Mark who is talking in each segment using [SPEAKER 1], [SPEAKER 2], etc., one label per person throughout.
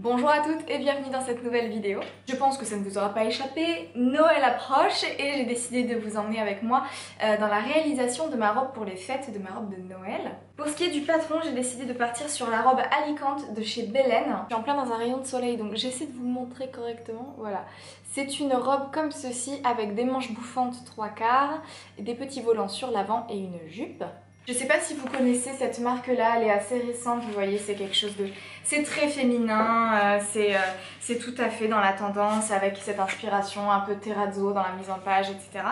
[SPEAKER 1] Bonjour à toutes et bienvenue dans cette nouvelle vidéo. Je pense que ça ne vous aura pas échappé, Noël approche et j'ai décidé de vous emmener avec moi dans la réalisation de ma robe pour les fêtes, de ma robe de Noël. Pour ce qui est du patron, j'ai décidé de partir sur la robe Alicante de chez Belen. Je suis en plein dans un rayon de soleil donc j'essaie de vous montrer correctement, voilà. C'est une robe comme ceci avec des manches bouffantes 3/4, des petits volants sur l'avant et une jupe. Je sais pas si vous connaissez cette marque là, elle est assez récente, vous voyez, c'est quelque chose de... C'est très féminin, c'est tout à fait dans la tendance avec cette inspiration un peu terrazzo dans la mise en page, etc.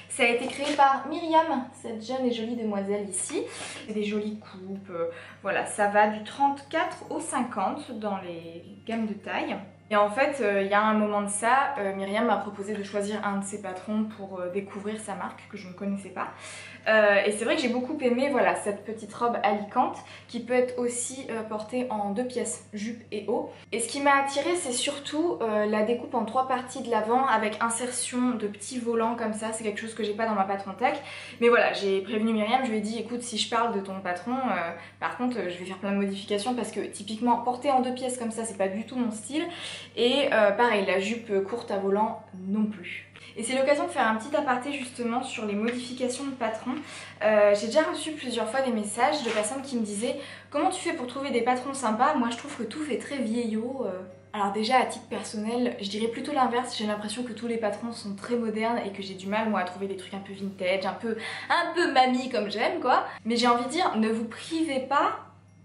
[SPEAKER 1] Ça a été créé par Myriam, cette jeune et jolie demoiselle ici. Des jolies coupes, voilà, ça va du 34 au 50 dans les gammes de taille. Et en fait, il y a un moment de ça, Myriam m'a proposé de choisir un de ses patrons pour découvrir sa marque que je ne connaissais pas. Et c'est vrai que j'ai beaucoup aimé voilà, cette petite robe Alicante qui peut être aussi portée en 2 pièces, jupe et haut. Et ce qui m'a attirée, c'est surtout la découpe en 3 parties de l'avant avec insertion de petits volants comme ça. C'est quelque chose que j'ai pas dans ma patron tech. Mais voilà, j'ai prévenu Myriam, je lui ai dit écoute, si je parle de ton patron, par contre je vais faire plein de modifications parce que typiquement porter en 2 pièces comme ça, c'est pas du tout mon style. Et pareil, la jupe courte à volant non plus. Et c'est l'occasion de faire un petit aparté justement sur les modifications de patron. J'ai déjà reçu plusieurs fois des messages de personnes qui me disaient comment tu fais pour trouver des patrons sympas? Moi je trouve que tout fait très vieillot. Alors déjà à titre personnel, je dirais plutôt l'inverse, j'ai l'impression que tous les patrons sont très modernes et que j'ai du mal moi à trouver des trucs un peu vintage, un peu mamie comme j'aime quoi. Mais j'ai envie de dire, ne vous privez pas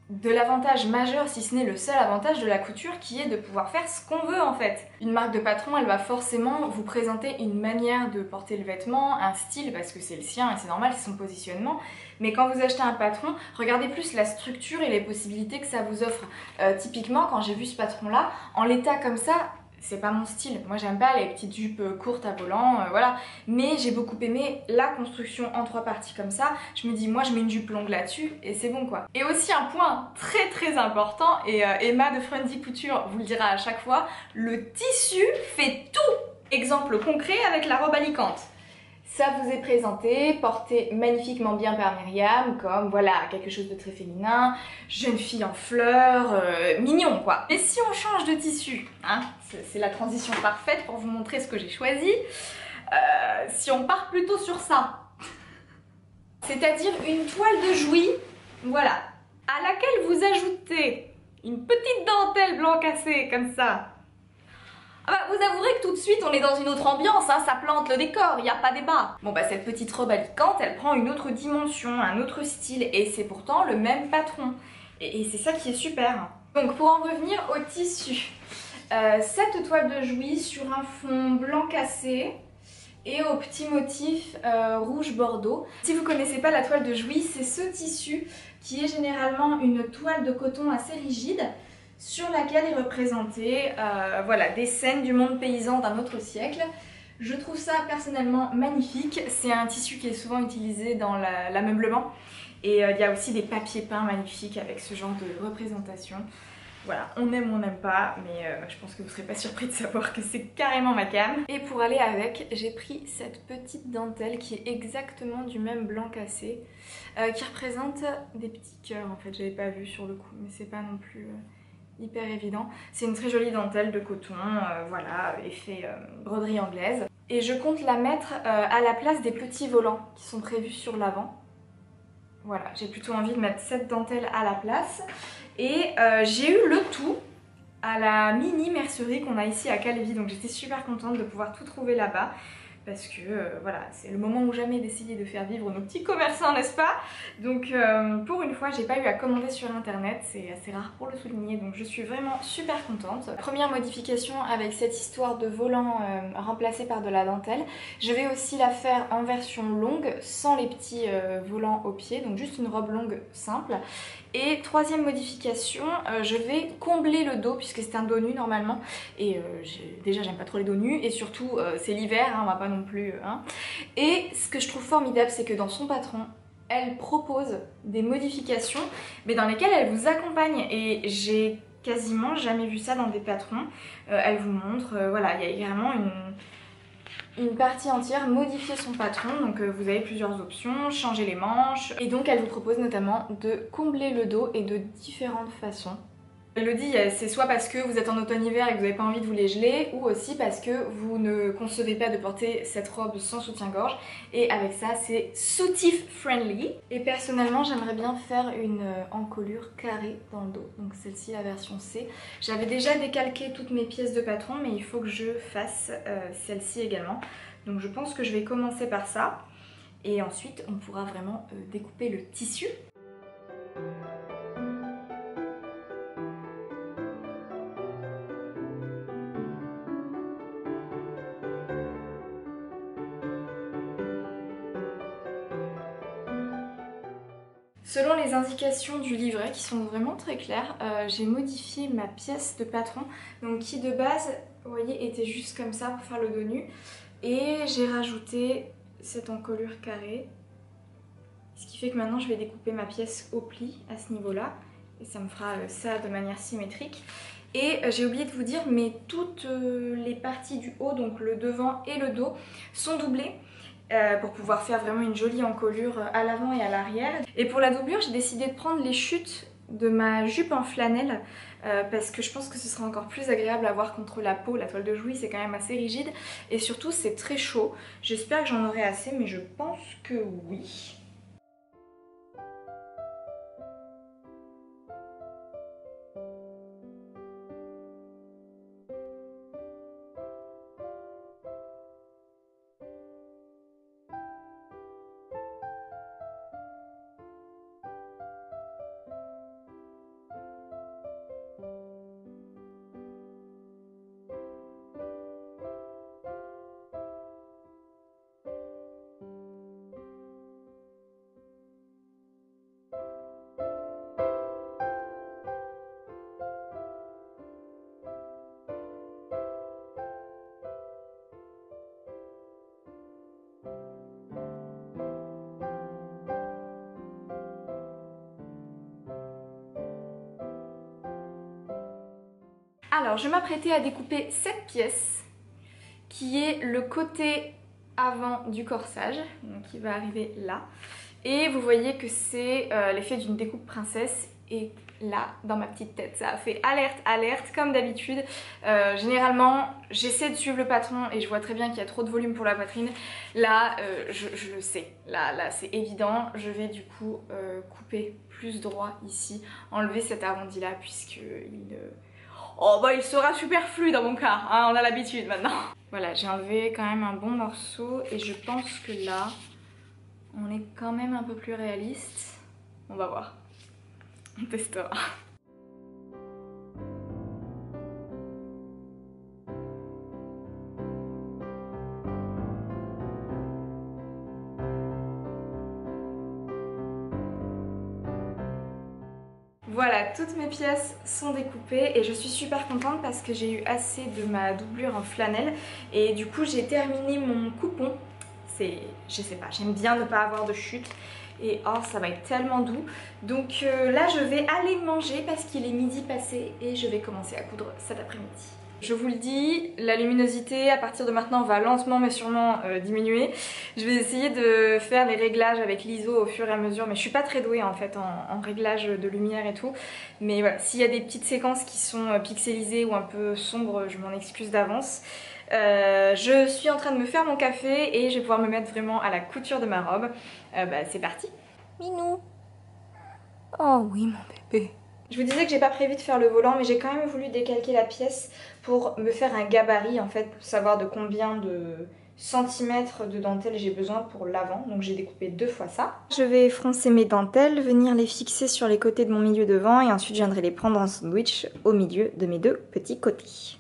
[SPEAKER 1] de l'avantage majeur, si ce n'est le seul avantage de la couture qui est de pouvoir faire ce qu'on veut en fait. Une marque de patron, elle va forcément vous présenter une manière de porter le vêtement, un style parce que c'est le sien et c'est normal, c'est son positionnement. Mais quand vous achetez un patron, regardez plus la structure et les possibilités que ça vous offre. Typiquement, quand j'ai vu ce patron là, en l'état comme ça, c'est pas mon style. Moi j'aime pas les petites jupes courtes à volant, voilà. Mais j'ai beaucoup aimé la construction en 3 parties comme ça. Je me dis moi je mets une jupe longue là-dessus et c'est bon quoi. Et aussi un point très important, et Emma de Friendly Couture vous le dira à chaque fois, le tissu fait tout. Exemple concret avec la robe Alicante. Ça vous est présenté, porté magnifiquement bien par Myriam, comme voilà, quelque chose de très féminin, jeune fille en fleurs, mignon quoi. Et si on change de tissu, hein, c'est la transition parfaite pour vous montrer ce que j'ai choisi, si on part plutôt sur ça, c'est-à-dire une toile de Jouy, voilà, à laquelle vous ajoutez une petite dentelle blanc cassé comme ça. Ah bah vous avouerez que tout de suite on est dans une autre ambiance, hein, ça plante le décor, il n'y a pas débat. Bon bah cette petite robe Alicante, elle prend une autre dimension, un autre style et c'est pourtant le même patron. Et c'est ça qui est super. Donc pour en revenir au tissu, cette toile de Jouy sur un fond blanc cassé et au petit motif rouge bordeaux. Si vous connaissez pas la toile de Jouy, c'est ce tissu qui est généralement une toile de coton assez rigide, sur laquelle est représentée voilà, des scènes du monde paysan d'un autre siècle. Je trouve ça personnellement magnifique, c'est un tissu qui est souvent utilisé dans l'ameublement et il y a aussi des papiers peints magnifiques avec ce genre de représentation. Voilà, on aime ou on n'aime pas, mais je pense que vous ne serez pas surpris de savoir que c'est carrément ma came. Et pour aller avec, j'ai pris cette petite dentelle qui est exactement du même blanc cassé, qui représente des petits cœurs en fait, j'avais pas vu sur le coup, mais c'est pas non plus... hyper évident. C'est une très jolie dentelle de coton, voilà, effet broderie anglaise. Et je compte la mettre à la place des petits volants qui sont prévus sur l'avant. Voilà, j'ai plutôt envie de mettre cette dentelle à la place. Et j'ai eu le tout à la mini mercerie qu'on a ici à Calvi, donc j'étais super contente de pouvoir tout trouver là-bas. Parce que voilà, c'est le moment ou jamais d'essayer de faire vivre nos petits commerçants, n'est-ce pas? Donc pour une fois, j'ai pas eu à commander sur internet, c'est assez rare pour le souligner, donc je suis vraiment super contente. Première modification avec cette histoire de volant remplacé par de la dentelle. Je vais aussi la faire en version longue, sans les petits volants au pied, donc juste une robe longue simple. Et troisième modification, je vais combler le dos puisque c'est un dos nu normalement et déjà j'aime pas trop les dos nus et surtout c'est l'hiver, hein, on va pas non plus... Hein. Et ce que je trouve formidable c'est que dans son patron, elle propose des modifications mais dans lesquelles elle vous accompagne et j'ai quasiment jamais vu ça dans des patrons. Elle vous montre, voilà, il y a vraiment une partie entière, modifier son patron, donc vous avez plusieurs options, changer les manches, et donc elle vous propose notamment de combler le dos et de différentes façons. Elodie, c'est soit parce que vous êtes en automne-hiver et que vous n'avez pas envie de vous les geler, ou aussi parce que vous ne concevez pas de porter cette robe sans soutien-gorge. Et avec ça, c'est soutif friendly. Et personnellement, j'aimerais bien faire une encolure carrée dans le dos. Donc celle-ci, la version C. J'avais déjà décalqué toutes mes pièces de patron, mais il faut que je fasse celle-ci également. Donc je pense que je vais commencer par ça. Et ensuite, on pourra vraiment découper le tissu. Selon les indications du livret qui sont vraiment très claires, j'ai modifié ma pièce de patron, donc qui de base, vous voyez, était juste comme ça pour faire le dos nu, et j'ai rajouté cette encolure carrée, ce qui fait que maintenant je vais découper ma pièce au pli à ce niveau-là, et ça me fera ça de manière symétrique. Et j'ai oublié de vous dire, mais toutes les parties du haut, donc le devant et le dos, sont doublées. Pour pouvoir faire vraiment une jolie encolure à l'avant et à l'arrière. Et pour la doublure, j'ai décidé de prendre les chutes de ma jupe en flanelle parce que je pense que ce sera encore plus agréable à voir contre la peau. La toile de Jouy, c'est quand même assez rigide et surtout c'est très chaud. J'espère que j'en aurai assez, mais je pense que oui. Alors, je m'apprêtais à découper cette pièce qui est le côté avant du corsage, donc qui va arriver là. Et vous voyez que c'est l'effet d'une découpe princesse. Et là, dans ma petite tête, ça a fait alerte, alerte, comme d'habitude. Généralement, j'essaie de suivre le patron et je vois très bien qu'il y a trop de volume pour la poitrine. Là, je le sais. Là c'est évident. Je vais du coup couper plus droit ici, enlever cet arrondi-là, puisqu'il... Oh bah il sera superflu dans mon cas, hein, on a l'habitude maintenant. Voilà, j'ai enlevé quand même un bon morceau et je pense que là, on est quand même un peu plus réaliste. On va voir, on testera. Voilà, toutes mes pièces sont découpées et je suis super contente parce que j'ai eu assez de ma doublure en flanelle et du coup j'ai terminé mon coupon. Je sais pas, j'aime bien ne pas avoir de chute et oh ça va être tellement doux. Donc là je vais aller manger parce qu'il est midi passé et je vais commencer à coudre cet après-midi. Je vous le dis, la luminosité à partir de maintenant va lentement mais sûrement diminuer. Je vais essayer de faire les réglages avec l'ISO au fur et à mesure, mais je suis pas très douée en fait en réglage de lumière et tout. Mais voilà, s'il y a des petites séquences qui sont pixelisées ou un peu sombres, je m'en excuse d'avance. Je suis en train de me faire mon café et je vais pouvoir me mettre vraiment à la couture de ma robe. Bah, c'est parti. Minou. Oh oui mon bébé. Je vous disais que j'ai pas prévu de faire le volant, mais j'ai quand même voulu décalquer la pièce pour me faire un gabarit en fait, pour savoir de combien de centimètres de dentelle j'ai besoin pour l'avant. Donc j'ai découpé 2 fois ça. Je vais froncer mes dentelles, venir les fixer sur les côtés de mon milieu devant et ensuite je viendrai les prendre en sandwich au milieu de mes 2 petits côtés.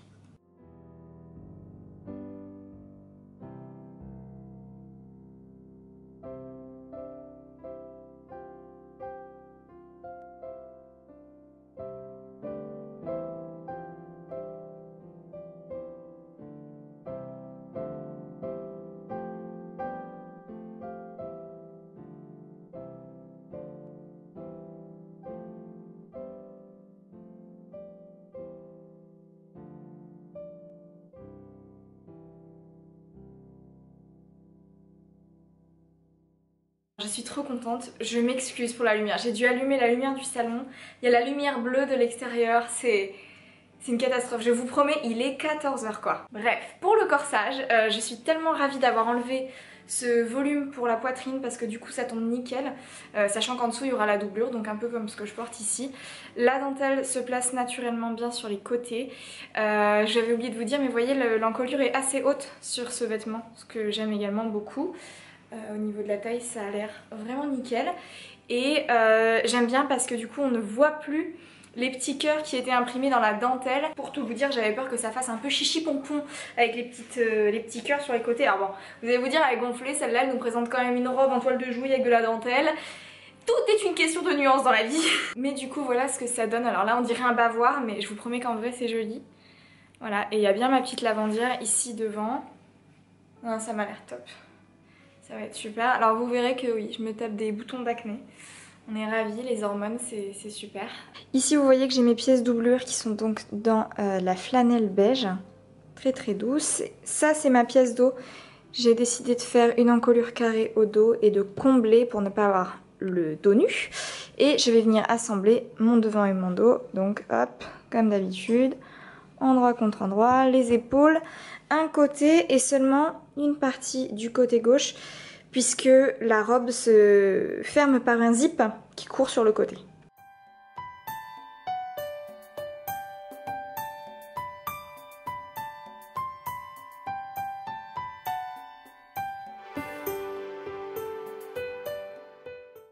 [SPEAKER 1] Je suis trop contente, je m'excuse pour la lumière, j'ai dû allumer la lumière du salon, il y a la lumière bleue de l'extérieur, c'est une catastrophe, je vous promets, il est 14 h quoi. Bref, pour le corsage, je suis tellement ravie d'avoir enlevé ce volume pour la poitrine parce que du coup ça tombe nickel, sachant qu'en dessous il y aura la doublure, donc un peu comme ce que je porte ici. La dentelle se place naturellement bien sur les côtés. J'avais oublié de vous dire, mais vous voyez l'encolure est assez haute sur ce vêtement, ce que j'aime également beaucoup. Au niveau de la taille ça a l'air vraiment nickel. Et j'aime bien parce que du coup on ne voit plus les petits cœurs qui étaient imprimés dans la dentelle. Pour tout vous dire, j'avais peur que ça fasse un peu chichi pompon avec les petits cœurs sur les côtés. Alors bon, vous allez vous dire, elle est gonflée, celle-là elle nous présente quand même une robe en toile de jouy avec de la dentelle. Tout est une question de nuance dans la vie. Mais du coup voilà ce que ça donne. Alors là on dirait un bavoir, mais je vous promets qu'en vrai c'est joli. Voilà, et il y a bien ma petite lavandière ici devant. Non, ça m'a l'air top. Ça va être super. Alors vous verrez que oui, je me tape des boutons d'acné. On est ravis, les hormones, c'est super. Ici vous voyez que j'ai mes pièces doublures qui sont donc dans la flanelle beige. Très très douce. Ça c'est ma pièce dos. J'ai décidé de faire une encolure carrée au dos et de combler pour ne pas avoir le dos nu. Et je vais venir assembler mon devant et mon dos. Donc hop, comme d'habitude, endroit contre endroit, les épaules, un côté et seulement une partie du côté gauche, puisque la robe se ferme par un zip qui court sur le côté.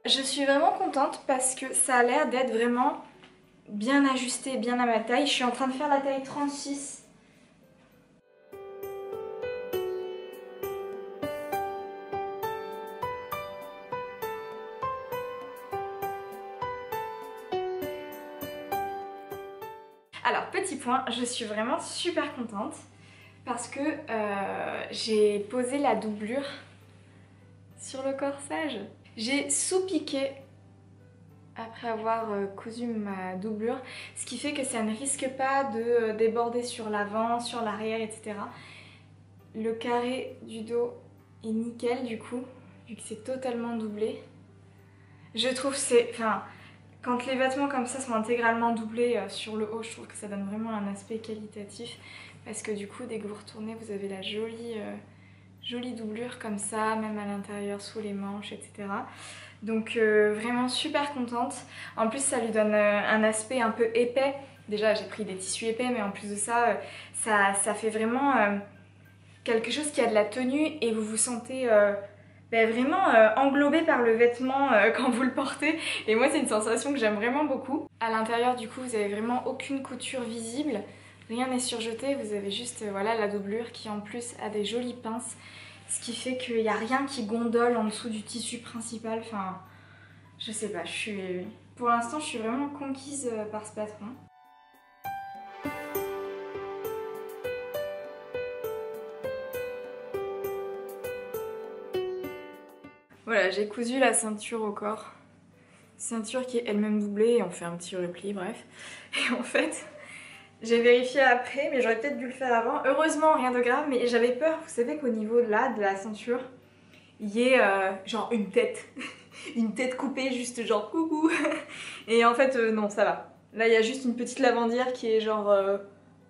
[SPEAKER 1] Je suis vraiment contente parce que ça a l'air d'être vraiment bien ajusté, bien à ma taille. Je suis en train de faire la taille 36. Alors, petit point, je suis vraiment super contente parce que j'ai posé la doublure sur le corsage. J'ai sous-piqué après avoir cousu ma doublure, ce qui fait que ça ne risque pas de déborder sur l'avant, sur l'arrière, etc. Le carré du dos est nickel du coup, vu que c'est totalement doublé. Je trouve c'est... Enfin, quand les vêtements comme ça sont intégralement doublés sur le haut, je trouve que ça donne vraiment un aspect qualitatif. Parce que du coup, dès que vous retournez, vous avez la jolie doublure comme ça, même à l'intérieur, sous les manches, etc. Donc vraiment super contente. En plus, ça lui donne un aspect un peu épais. Déjà, j'ai pris des tissus épais, mais en plus de ça, ça fait vraiment quelque chose qui a de la tenue et vous vous sentez... vraiment englobé par le vêtement quand vous le portez, et moi c'est une sensation que j'aime vraiment beaucoup. À l'intérieur du coup vous avez vraiment aucune couture visible, rien n'est surjeté, vous avez juste voilà la doublure qui en plus a des jolies pinces, ce qui fait qu'il n'y a rien qui gondole en dessous du tissu principal. Enfin je sais pas, pour l'instant je suis vraiment conquise par ce patron. Voilà, j'ai cousu la ceinture au corps. Ceinture qui est elle-même doublée et on fait un petit repli, bref. Et en fait, j'ai vérifié après, mais j'aurais peut-être dû le faire avant. Heureusement, rien de grave, mais j'avais peur, vous savez qu'au niveau là, de la ceinture, il y ait genre une tête. Une tête coupée, juste genre coucou. Et en fait, non, ça va. Là, il y a juste une petite lavandière qui est genre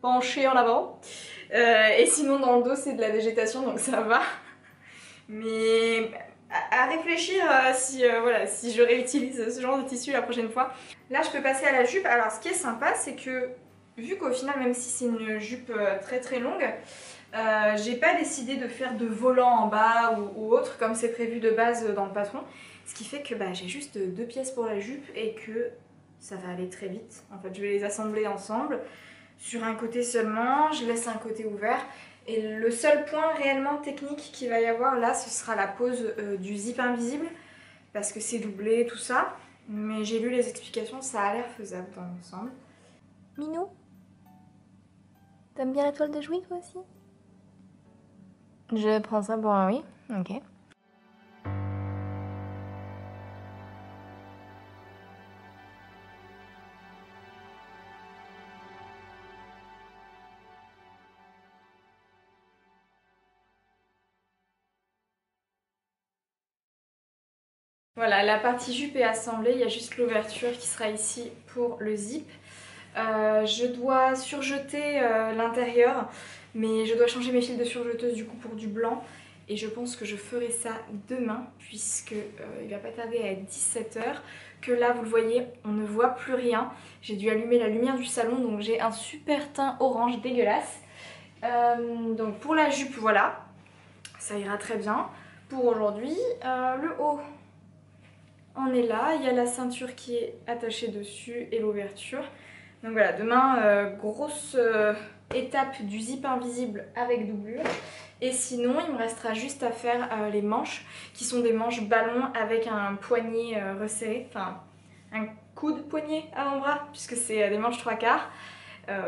[SPEAKER 1] penchée en avant. Et sinon, dans le dos, c'est de la végétation, donc ça va. Mais à réfléchir voilà, si je réutilise ce genre de tissu la prochaine fois. Là je peux passer à la jupe. Alors ce qui est sympa c'est que vu qu'au final même si c'est une jupe très très longue, j'ai pas décidé de faire de volant en bas ou autre comme c'est prévu de base dans le patron. Ce qui fait que j'ai juste 2 pièces pour la jupe et que ça va aller très vite. En fait je vais les assembler ensemble sur un côté seulement, je laisse un côté ouvert. Et le seul point réellement technique qu'il va y avoir là, ce sera la pose du zip invisible, parce que c'est doublé, tout ça. Mais j'ai lu les explications, ça a l'air faisable dans l'ensemble.
[SPEAKER 2] Minou, t'aimes bien la toile de jouy toi aussi? Je prends ça pour un oui, ok.
[SPEAKER 1] Voilà, la partie jupe est assemblée, il y a juste l'ouverture qui sera ici pour le zip. Je dois surjeter l'intérieur, mais je dois changer mes fils de surjeteuse du coup pour du blanc. Et je pense que je ferai ça demain, puisque il va pas tarder à être 17 h. Que là, vous le voyez, on ne voit plus rien. J'ai dû allumer la lumière du salon, donc j'ai un super teint orange dégueulasse. Donc pour la jupe, voilà, ça ira très bien. Pour aujourd'hui, le haut en est là. Il y a la ceinture qui est attachée dessus et l'ouverture. Donc voilà, demain, grosse étape du zip invisible avec doublure. Et sinon, il me restera juste à faire les manches, qui sont des manches ballon avec un poignet resserré, enfin un coude poignet avant-bras, puisque c'est des manches 3/4.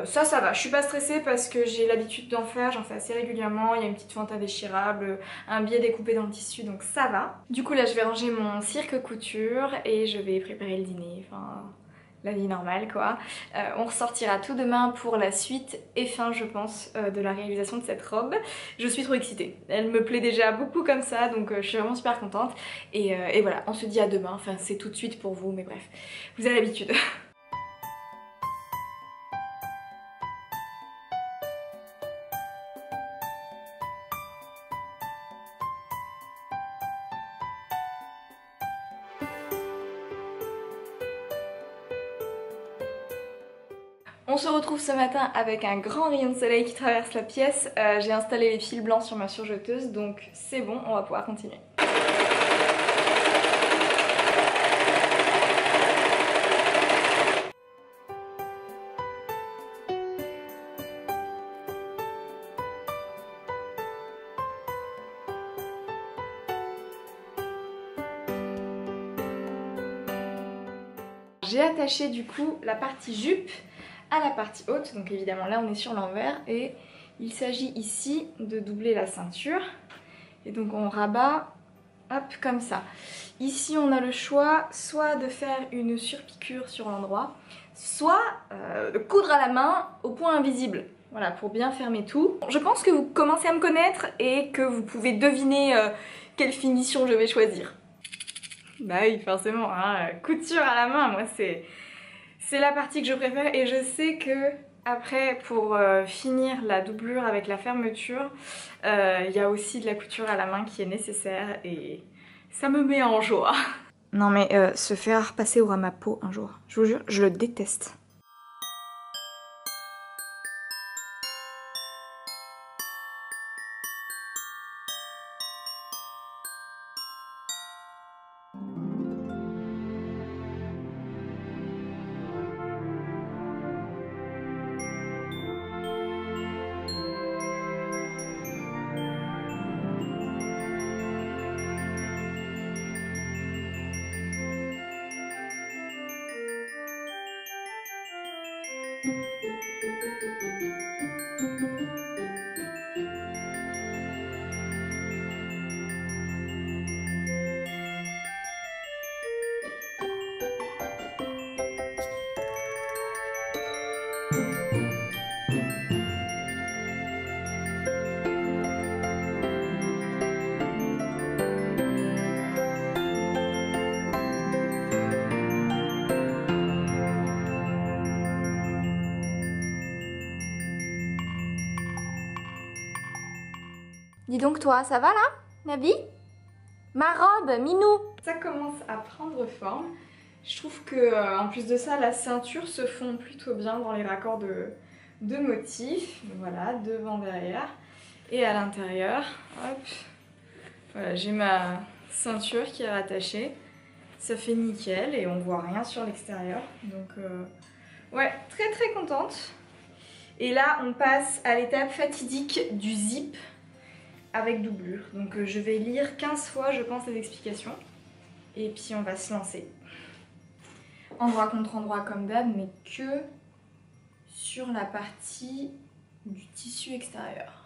[SPEAKER 1] Ça va, je suis pas stressée parce que j'ai l'habitude d'en faire, j'en fais assez régulièrement, il y a une petite fente indéchirable, un biais découpé dans le tissu, donc ça va. Du coup là je vais ranger mon cirque couture et je vais préparer le dîner, enfin la vie normale quoi. On ressortira tout demain pour la suite et fin je pense de la réalisation de cette robe. Je suis trop excitée, elle me plaît déjà beaucoup comme ça donc je suis vraiment super contente et voilà, on se dit à demain, enfin c'est tout de suite pour vous mais bref, vous avez l'habitude. On se retrouve ce matin avec un grand rayon de soleil qui traverse la pièce. J'ai installé les fils blancs sur ma surjeteuse, donc c'est bon, on va pouvoir continuer. J'ai attaché du coup la partie jupe à la partie haute, donc évidemment là on est sur l'envers et il s'agit ici de doubler la ceinture et donc on rabat hop comme ça. Ici on a le choix soit de faire une surpiqûre sur l'endroit, soit de coudre à la main au point invisible. Voilà, pour bien fermer tout. Je pense que vous commencez à me connaître et que vous pouvez deviner quelle finition je vais choisir. Bah oui, forcément, hein, couture à la main, moi c'est la partie que je préfère et je sais que après pour finir la doublure avec la fermeture, il y a aussi de la couture à la main qui est nécessaire et ça me met en joie. Non mais se faire passer au Ramapo un jour, je vous jure, je le déteste. Dis donc toi, ça va là, Nabi? Ma robe, Minou! Ça commence à prendre forme. Je trouve que en plus de ça, la ceinture se fond plutôt bien dans les raccords de motifs. Voilà, devant, derrière. Et à l'intérieur, hop. Voilà, j'ai ma ceinture qui est rattachée. Ça fait nickel et on voit rien sur l'extérieur. Donc ouais, très très contente. Et là, on passe à l'étape fatidique du zip avec doublure. Donc je vais lire 15 fois, je pense, les explications. Et puis on va se lancer. Endroit contre endroit comme d'hab, mais que sur la partie du tissu extérieur.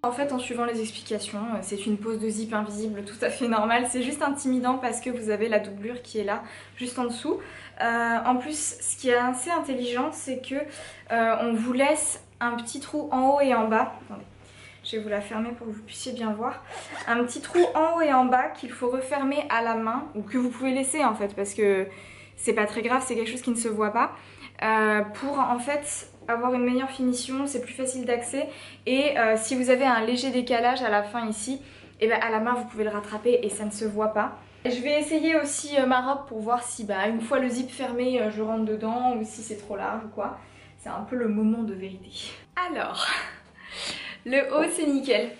[SPEAKER 1] En fait, en suivant les explications, c'est une pose de zip invisible tout à fait normale. C'est juste intimidant parce que vous avez la doublure qui est là, juste en dessous. En plus, ce qui est assez intelligent, c'est que on vous laisse un petit trou en haut et en bas. Attendez, je vais vous la fermer pour que vous puissiez bien voir. Un petit trou en haut et en bas qu'il faut refermer à la main, ou que vous pouvez laisser en fait, parce que c'est pas très grave, c'est quelque chose qui ne se voit pas. Pour en fait avoir une meilleure finition, c'est plus facile d'accès et si vous avez un léger décalage à la fin ici, et ben à la main vous pouvez le rattraper et ça ne se voit pas. Je vais essayer aussi ma robe pour voir si une fois le zip fermé je rentre dedans ou si c'est trop large ou quoi. C'est un peu le moment de vérité. Alors, le haut c'est nickel.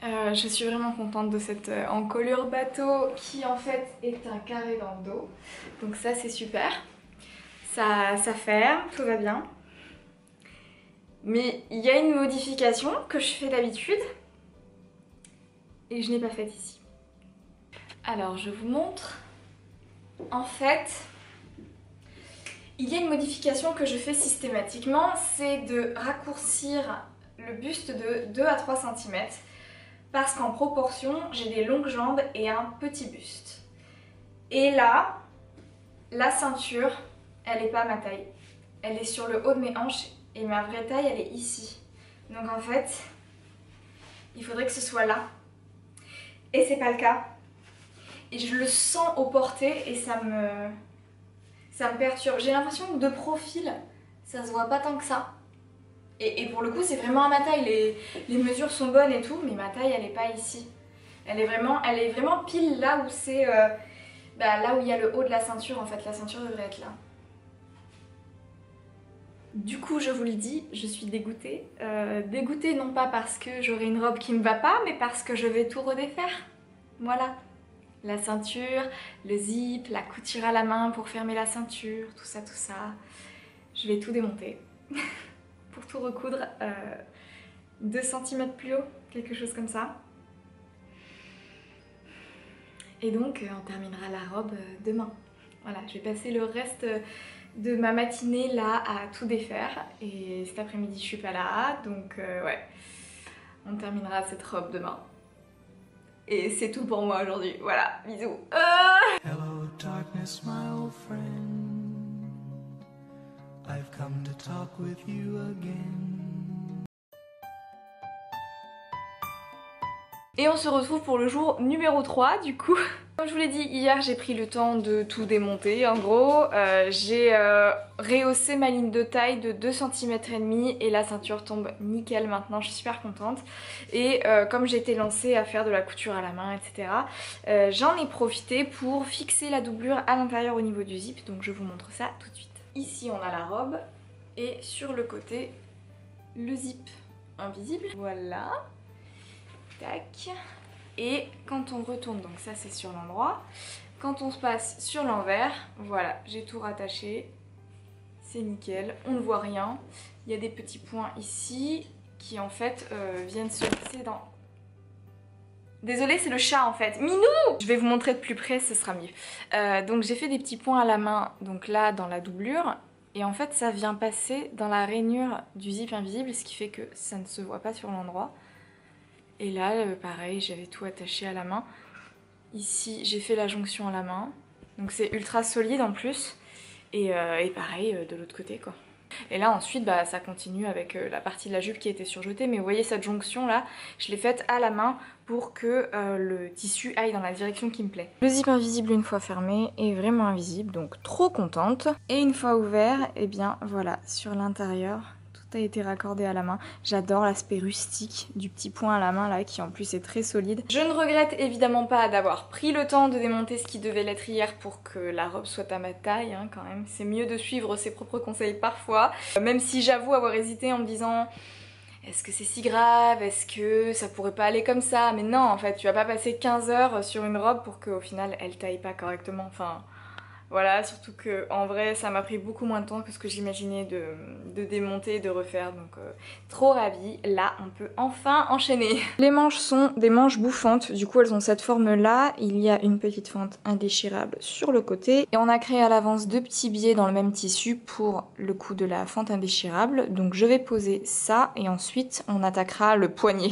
[SPEAKER 1] Je suis vraiment contente de cette encolure bateau qui en fait est un carré dans le dos. Donc ça c'est super. Ça ferme, tout va bien. Mais il y a une modification que je fais d'habitude et je n'ai pas faite ici. Alors je vous montre. En fait, il y a une modification que je fais systématiquement, c'est de raccourcir le buste de 2 à 3 cm parce qu'en proportion, j'ai des longues jambes et un petit buste. Et là, la ceinture, elle n'est pas à ma taille. Elle est sur le haut de mes hanches et ma vraie taille, elle est ici. Donc en fait, il faudrait que ce soit là. Et c'est pas le cas. Et je le sens au porté et ça me perturbe. J'ai l'impression que de profil, ça se voit pas tant que ça. Et pour le coup, c'est vraiment à ma taille. Les mesures sont bonnes et tout, mais ma taille, elle est pas ici. Elle est vraiment pile là où c'est... là où il y a le haut de la ceinture, en fait. La ceinture devrait être là. Du coup, je vous le dis, je suis dégoûtée. Dégoûtée non pas parce que j'aurai une robe qui me va pas, mais parce que je vais tout redéfaire. Voilà. La ceinture, le zip, la couture à la main pour fermer la ceinture, tout ça, tout ça. Je vais tout démonter pour tout recoudre 2 cm plus haut, quelque chose comme ça. Et donc, on terminera la robe demain. Voilà, je vais passer le reste de ma matinée là à tout défaire. Et cet après-midi, je suis pas là, donc ouais, on terminera cette robe demain. Et c'est tout pour moi aujourd'hui. Voilà, bisous.
[SPEAKER 3] Hello darkness, my old friend. I've come to talk with you again.
[SPEAKER 1] Et on se retrouve pour le jour numéro 3 du coup. Comme je vous l'ai dit, hier j'ai pris le temps de tout démonter. En gros, j'ai rehaussé ma ligne de taille de 2,5 cm et la ceinture tombe nickel maintenant, je suis super contente. Et comme j'ai été lancée à faire de la couture à la main, etc., j'en ai profité pour fixer la doublure à l'intérieur au niveau du zip. Donc je vous montre ça tout de suite. Ici on a la robe et sur le côté, le zip invisible. Voilà. Tac. Et quand on retourne, donc ça c'est sur l'endroit, quand on se passe sur l'envers, voilà, j'ai tout rattaché, c'est nickel, on ne voit rien. Il y a des petits points ici qui en fait viennent se glisser dans... Désolée, c'est le chat en fait. Minou! Je vais vous montrer de plus près, ce sera mieux. Donc j'ai fait des petits points à la main, donc là dans la doublure, et en fait ça vient passer dans la rainure du zip invisible, ce qui fait que ça ne se voit pas sur l'endroit. Et là, pareil, j'avais tout attaché à la main. Ici, j'ai fait la jonction à la main. Donc c'est ultra solide en plus. Et pareil, de l'autre côté, quoi. Et là, ensuite, ça continue avec la partie de la jupe qui était surjetée. Mais vous voyez, cette jonction-là, je l'ai faite à la main pour que le tissu aille dans la direction qui me plaît. Le zip invisible, une fois fermé, est vraiment invisible. Donc trop contente. Et une fois ouvert, eh bien, voilà, sur l'intérieur... a été raccordé à la main. J'adore l'aspect rustique du petit point à la main là qui en plus est très solide. Je ne regrette évidemment pas d'avoir pris le temps de démonter ce qui devait l'être hier pour que la robe soit à ma taille hein, quand même. C'est mieux de suivre ses propres conseils parfois. Même si j'avoue avoir hésité en me disant est-ce que c'est si grave? Est-ce que ça pourrait pas aller comme ça? Mais non en fait tu vas pas passer 15 heures sur une robe pour qu'au final elle taille pas correctement. Enfin... Voilà, surtout que en vrai ça m'a pris beaucoup moins de temps que ce que j'imaginais de démonter et de refaire, donc trop ravie. Là on peut enfin enchaîner. Les manches sont des manches bouffantes, du coup elles ont cette forme là, il y a une petite fente indéchirable sur le côté et on a créé à l'avance 2 petits biais dans le même tissu pour le coup de la fente indéchirable, donc je vais poser ça et ensuite on attaquera le poignet.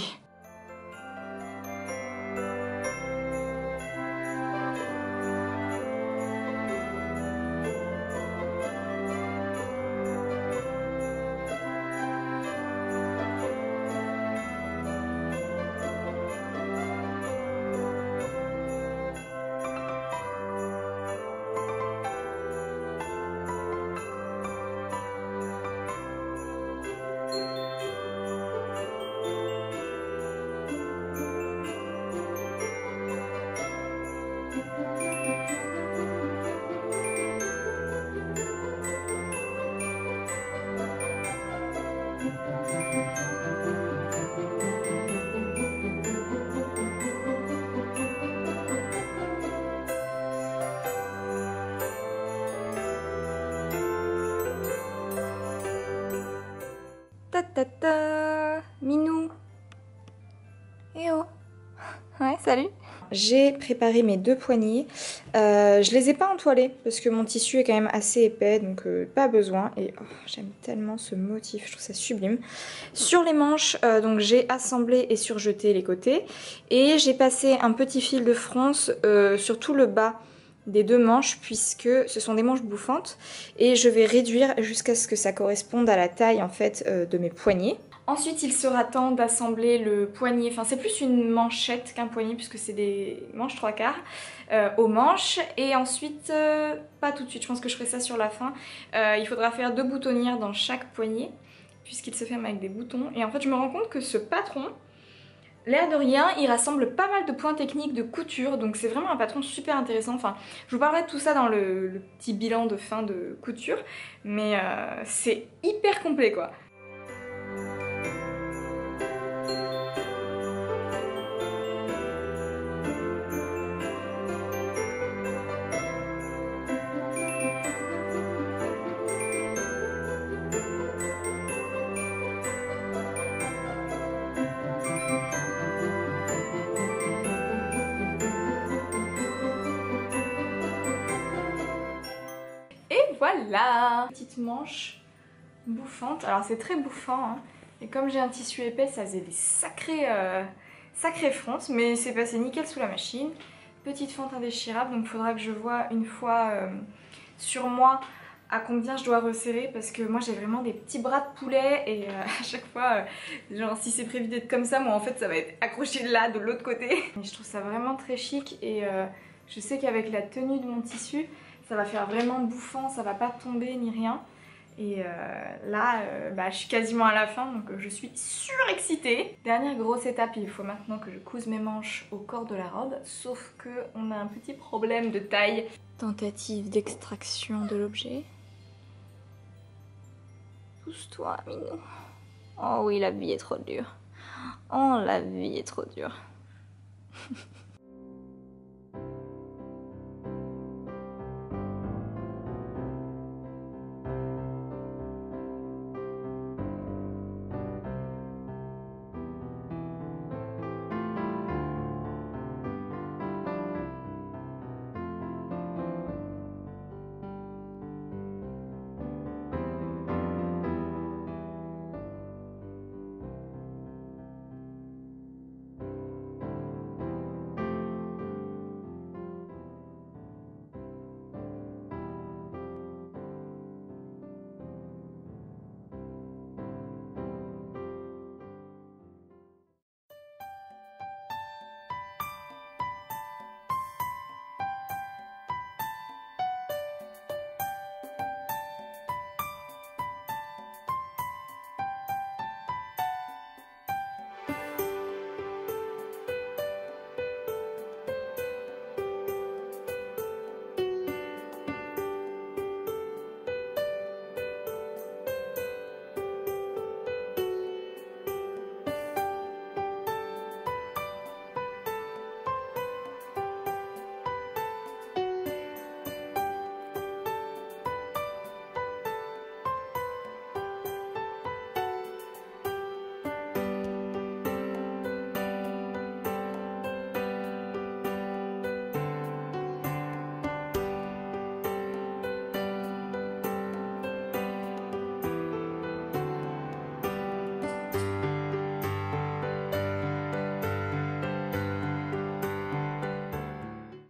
[SPEAKER 2] Tata Minou. Eh oh. Ouais, salut.
[SPEAKER 1] J'ai préparé mes 2 poignets. Je les ai pas entoilés parce que mon tissu est quand même assez épais, donc pas besoin. Et oh, j'aime tellement ce motif, je trouve ça sublime. Sur les manches, donc j'ai assemblé et surjeté les côtés. Et j'ai passé un petit fil de fronce sur tout le bas des 2 manches puisque ce sont des manches bouffantes. Et je vais réduire jusqu'à ce que ça corresponde à la taille en fait de mes poignets. Ensuite, il sera temps d'assembler le poignet, enfin c'est plus une manchette qu'un poignet puisque c'est des manches 3/4 aux manches. Et ensuite, pas tout de suite, je pense que je ferai ça sur la fin. Il faudra faire 2 boutonnières dans chaque poignet puisqu'il se ferme avec des boutons. Et en fait, je me rends compte que ce patron, l'air de rien, il rassemble pas mal de points techniques de couture, donc c'est vraiment un patron super intéressant. Enfin, je vous parlerai de tout ça dans le petit bilan de fin de couture, mais c'est hyper complet quoi. Voilà, petite manche bouffante. Alors c'est très bouffant hein. Et comme j'ai un tissu épais, ça faisait des sacrées fronces, mais c'est passé nickel sous la machine. Petite fente indéchirable, donc il faudra que je vois une fois sur moi à combien je dois resserrer parce que moi j'ai vraiment des petits bras de poulet et à chaque fois, genre si c'est prévu d'être comme ça, moi en fait ça va être accroché là de l'autre côté. Et je trouve ça vraiment très chic et je sais qu'avec la tenue de mon tissu, ça va faire vraiment bouffant, ça va pas tomber ni rien. Et là, je suis quasiment à la fin, donc je suis surexcitée. Dernière grosse étape, il faut maintenant que je couse mes manches au corps de la robe, sauf qu'on a un petit problème de taille. Tentative d'extraction de l'objet. Pousse-toi, Minou. Oh oui, la vie est trop dure. Oh, la vie est trop dure.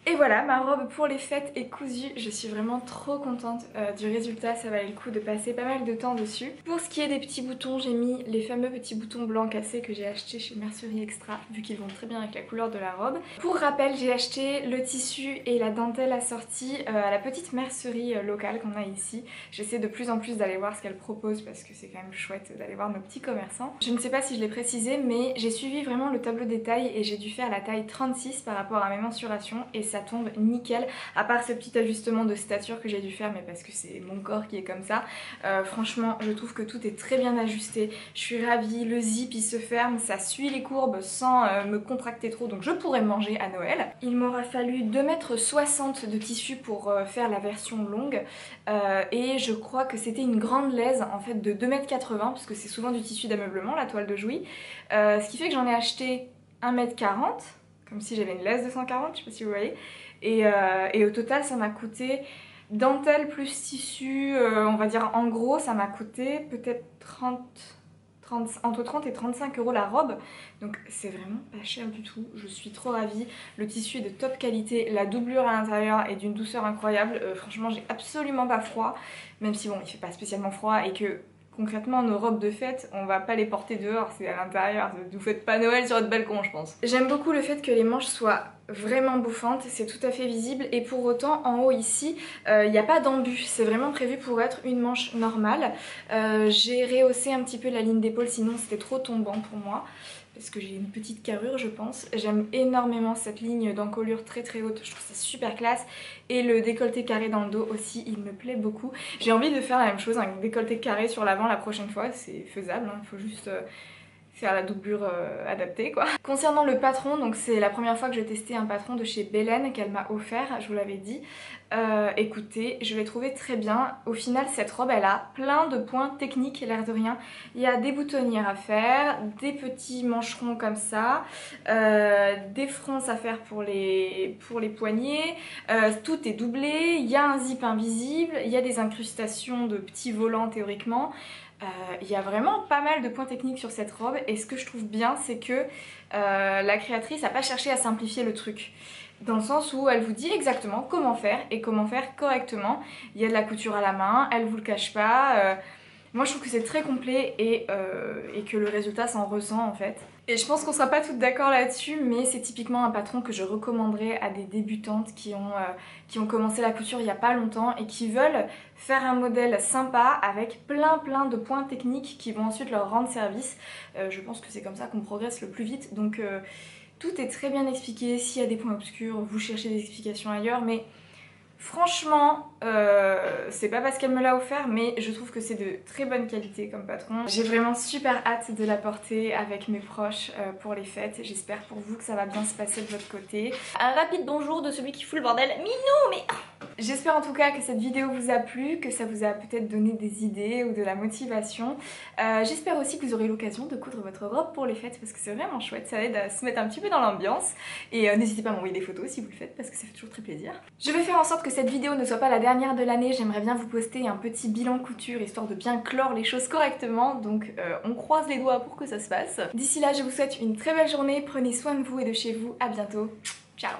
[SPEAKER 1] Et voilà, ma robe pour les fêtes est cousue. Je suis vraiment trop contente du résultat. Ça valait le coup de passer pas mal de temps dessus. Pour ce qui est des petits boutons, j'ai mis les fameux petits boutons blancs cassés que j'ai achetés chez Mercerie Extra, vu qu'ils vont très bien avec la couleur de la robe. Pour rappel, j'ai acheté le tissu et la dentelle assortie à la petite mercerie locale qu'on a ici. J'essaie de plus en plus d'aller voir ce qu'elle propose parce que c'est quand même chouette d'aller voir nos petits commerçants. Je ne sais pas si je l'ai précisé, mais j'ai suivi vraiment le tableau des tailles et j'ai dû faire la taille 36 par rapport à mes mensurations et ça tombe nickel, à part ce petit ajustement de stature que j'ai dû faire, mais parce que c'est mon corps qui est comme ça. Franchement je trouve que tout est très bien ajusté, je suis ravie, le zip il se ferme, ça suit les courbes sans me contracter trop, donc je pourrais manger à Noël. Il m'aura fallu 2,60 m de tissu pour faire la version longue et je crois que c'était une grande laise en fait de 2,80 m parce que c'est souvent du tissu d'ameublement la toile de Jouy, ce qui fait que j'en ai acheté 1,40 m, comme si j'avais une laise de 140, je sais pas si vous voyez, et au total ça m'a coûté, dentelle plus tissu, on va dire en gros ça m'a coûté peut-être entre 30 et 35 € la robe, donc c'est vraiment pas cher du tout, je suis trop ravie, le tissu est de top qualité, la doublure à l'intérieur est d'une douceur incroyable, franchement j'ai absolument pas froid, même si bon il fait pas spécialement froid et que concrètement nos robes de fête on va pas les porter dehors, c'est à l'intérieur, vous faites pas Noël sur votre balcon je pense. J'aime beaucoup le fait que les manches soient vraiment bouffantes, c'est tout à fait visible et pour autant en haut ici il n'y a pas d'embu, c'est vraiment prévu pour être une manche normale. J'ai rehaussé un petit peu la ligne d'épaule sinon c'était trop tombant pour moi parce que j'ai une petite carrure je pense. J'aime énormément cette ligne d'encolure très haute, je trouve ça super classe et le décolleté carré dans le dos aussi il me plaît beaucoup. J'ai envie de faire la même chose, un décolleté carré sur l'avant la prochaine fois, c'est faisable, il faut juste faire la doublure adaptée quoi. Concernant le patron, donc c'est la première fois que j'ai testé un patron de chez Belen qu'elle m'a offert, je vous l'avais dit. Écoutez, je l'ai trouvé très bien. Au final cette robe elle a plein de points techniques, l'air de rien. Il y a des boutonnières à faire, des petits mancherons comme ça, des fronces à faire pour les poignets, tout est doublé, il y a un zip invisible, il y a des incrustations de petits volants théoriquement. Il y a vraiment pas mal de points techniques sur cette robe et ce que je trouve bien c'est que la créatrice n'a pas cherché à simplifier le truc. Dans le sens où elle vous dit exactement comment faire et comment faire correctement. Il y a de la couture à la main, elle vous le cache pas. Moi je trouve que c'est très complet et que le résultat s'en ressent en fait. Et je pense qu'on sera pas toutes d'accord là-dessus, mais c'est typiquement un patron que je recommanderais à des débutantes qui ont commencé la couture il y a pas longtemps et qui veulent faire un modèle sympa avec plein de points techniques qui vont ensuite leur rendre service. Je pense que c'est comme ça qu'on progresse le plus vite, donc tout est très bien expliqué. S'il y a des points obscurs, vous cherchez des explications ailleurs, mais franchement, c'est pas parce qu'elle me l'a offert, mais je trouve que c'est de très bonne qualité comme patron. J'ai vraiment super hâte de la porter avec mes proches pour les fêtes. J'espère pour vous que ça va bien se passer de votre côté. Un rapide bonjour de celui qui fout le bordel. Minou, mais... J'espère en tout cas que cette vidéo vous a plu, que ça vous a peut-être donné des idées ou de la motivation. J'espère aussi que vous aurez l'occasion de coudre votre robe pour les fêtes parce que c'est vraiment chouette, ça aide à se mettre un petit peu dans l'ambiance. Et n'hésitez pas à m'envoyer des photos si vous le faites parce que ça fait toujours très plaisir. Je vais faire en sorte que cette vidéo ne soit pas la dernière de l'année, j'aimerais bien vous poster un petit bilan couture histoire de bien clore les choses correctement, donc on croise les doigts pour que ça se passe. D'ici là je vous souhaite une très belle journée, prenez soin de vous et de chez vous, à bientôt, ciao.